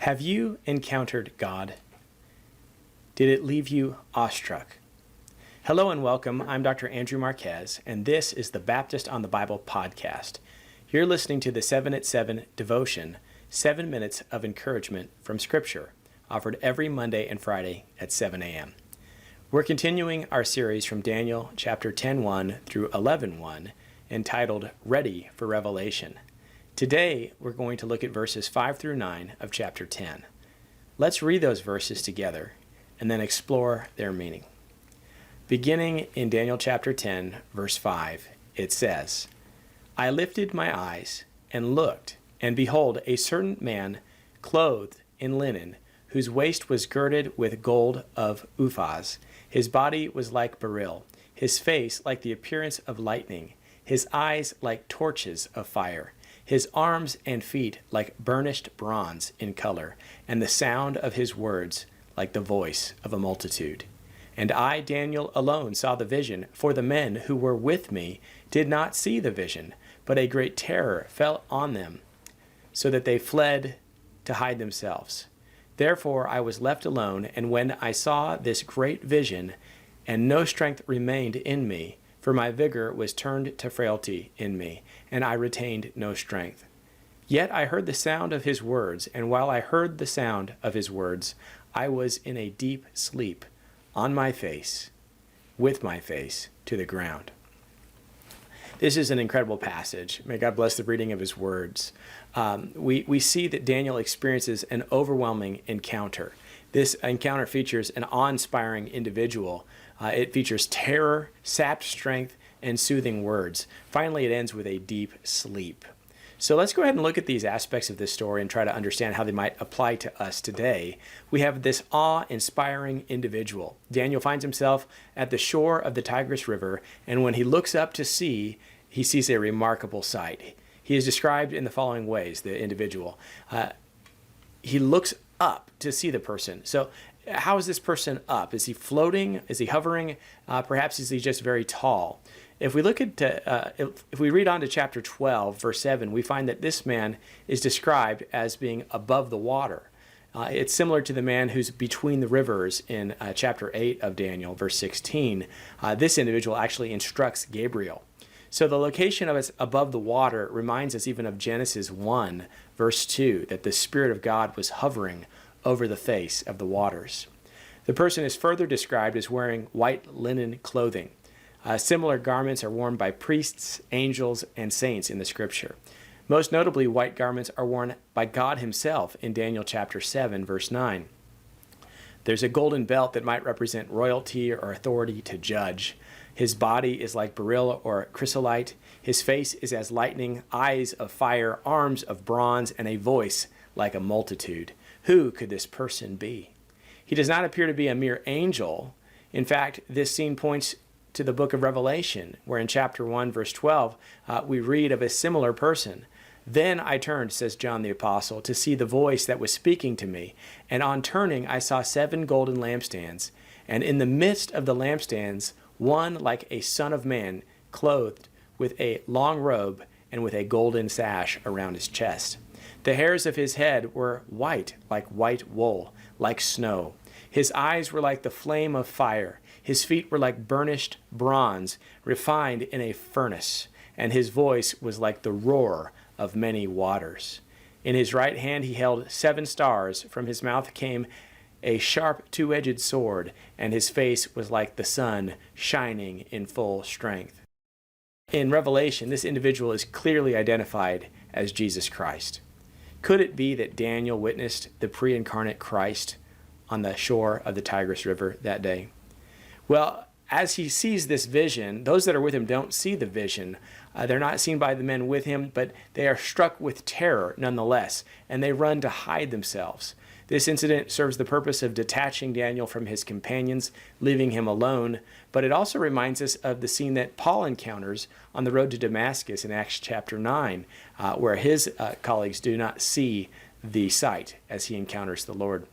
Have you encountered God? Did it leave you awestruck? Hello and welcome. I'm Dr. Andrew Marquez, and this is the Baptist on the Bible podcast. You're listening to the 7 at 7 devotion, 7 minutes of encouragement from Scripture, offered every Monday and Friday at 7 a.m. We're continuing our series from Daniel chapter 10:1 through 11:1, entitled Ready for Revelation. Today, we're going to look at verses 5 through 9 of chapter 10. Let's read those verses together and then explore their meaning. Beginning in Daniel chapter 10, verse 5, it says, I lifted my eyes and looked, and behold, a certain man clothed in linen, whose waist was girded with gold of Uphaz. His body was like beryl, his face like the appearance of lightning, his eyes like torches of fire, his arms and feet like burnished bronze in color, and the sound of his words like the voice of a multitude. And I, Daniel, alone saw the vision, for the men who were with me did not see the vision, but a great terror fell on them, so that they fled to hide themselves. Therefore I was left alone, and when I saw this great vision, and no strength remained in me, for my vigor was turned to frailty in me, and I retained no strength. Yet I heard the sound of his words, and while I heard the sound of his words, I was in a deep sleep, on my face, with my face to the ground. This is an incredible passage. May God bless the reading of his words. We see that Daniel experiences an overwhelming encounter. This encounter features an awe-inspiring individual. It features terror, sapped strength, and soothing words. Finally, it ends with a deep sleep. So let's go ahead and look at these aspects of this story and try to understand how they might apply to us today. We have this awe-inspiring individual. Daniel finds himself at the shore of the Tigris River, and when he looks up to sea, he sees a remarkable sight. He is described in the following ways, the individual. He looks up to see the person. So how is this person up? Is he floating? Is he hovering? Perhaps is he just very tall? If we look at, if we read on to chapter 12, verse 7, we find that this man is described as being above the water. It's similar to the man who's between the rivers in chapter 8 of Daniel, verse 16. This individual actually instructs Gabriel. So the location of us above the water reminds us even of Genesis 1, verse 2, that the Spirit of God was hovering over the face of the waters. The person is further described as wearing white linen clothing. Similar garments are worn by priests, angels, and saints in the Scripture. Most notably, white garments are worn by God himself in Daniel chapter 7, verse 9. There's a golden belt that might represent royalty or authority to judge. His body is like beryl or chrysolite. His face is as lightning, eyes of fire, arms of bronze, and a voice like a multitude. Who could this person be? He does not appear to be a mere angel. In fact, this scene points to the book of Revelation, where in chapter 1, verse 12, we read of a similar person. Then I turned, says John the Apostle, to see the voice that was speaking to me. And on turning, I saw 7 golden lampstands. And in the midst of the lampstands, one like a son of man, clothed with a long robe and with a golden sash around his chest. The hairs of his head were white, like white wool, like snow. His eyes were like the flame of fire. His feet were like burnished bronze, refined in a furnace, and his voice was like the roar of many waters. In his right hand he held 7 stars. From his mouth came a sharp 2-edged sword, and his face was like the sun shining in full strength. In Revelation, this individual is clearly identified as Jesus Christ. Could it be that Daniel witnessed the pre-incarnate Christ on the shore of the Tigris River that day? Well, as he sees this vision, those that are with him don't see the vision. They're not seen by the men with him, but they are struck with terror nonetheless, and they run to hide themselves. This incident serves the purpose of detaching Daniel from his companions, leaving him alone, but it also reminds us of the scene that Paul encounters on the road to Damascus in Acts chapter 9, where his colleagues do not see the sight as he encounters the Lord.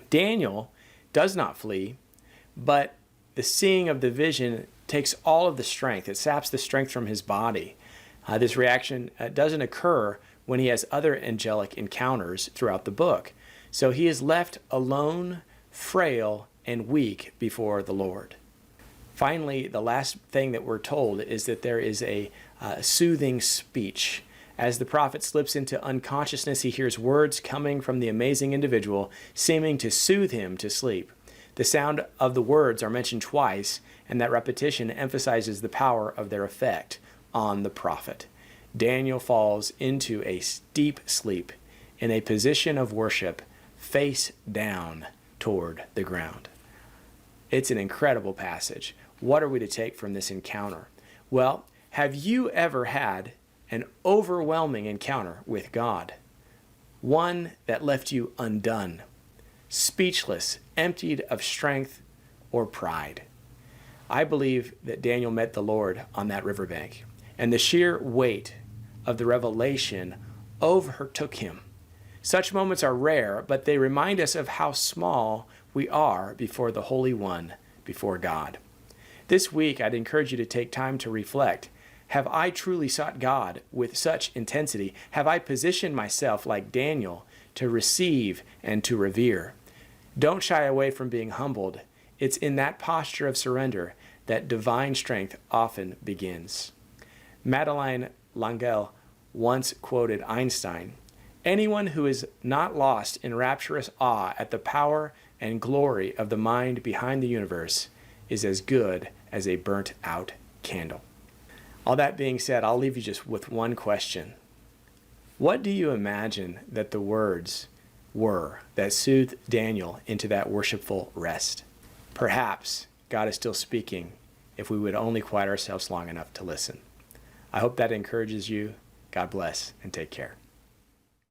Daniel does not flee, but the seeing of the vision takes all of the strength. It saps the strength from his body. This reaction doesn't occur when he has other angelic encounters throughout the book. So he is left alone, frail, and weak before the Lord. Finally, the last thing that we're told is that there is a soothing speech. As the prophet slips into unconsciousness, he hears words coming from the amazing individual, seeming to soothe him to sleep. The sound of the words are mentioned twice, and that repetition emphasizes the power of their effect on the prophet. Daniel falls into a deep sleep in a position of worship, face down toward the ground. It's an incredible passage. What are we to take from this encounter? Well, have you ever had an overwhelming encounter with God? One that left you undone, speechless, emptied of strength or pride? I believe that Daniel met the Lord on that riverbank, and the sheer weight of the revelation overtook him. Such moments are rare, but they remind us of how small we are before the Holy One, before God. This week, I'd encourage you to take time to reflect. Have I truly sought God with such intensity? Have I positioned myself like Daniel to receive and to revere? Don't shy away from being humbled. It's in that posture of surrender that divine strength often begins. Madeleine L'Engle once quoted Einstein, "Anyone who is not lost in rapturous awe at the power and glory of the mind behind the universe is as good as a burnt-out candle." All that being said, I'll leave you just with one question. What do you imagine that the words were that soothed Daniel into that worshipful rest? Perhaps God is still speaking if we would only quiet ourselves long enough to listen. I hope that encourages you. God bless and take care.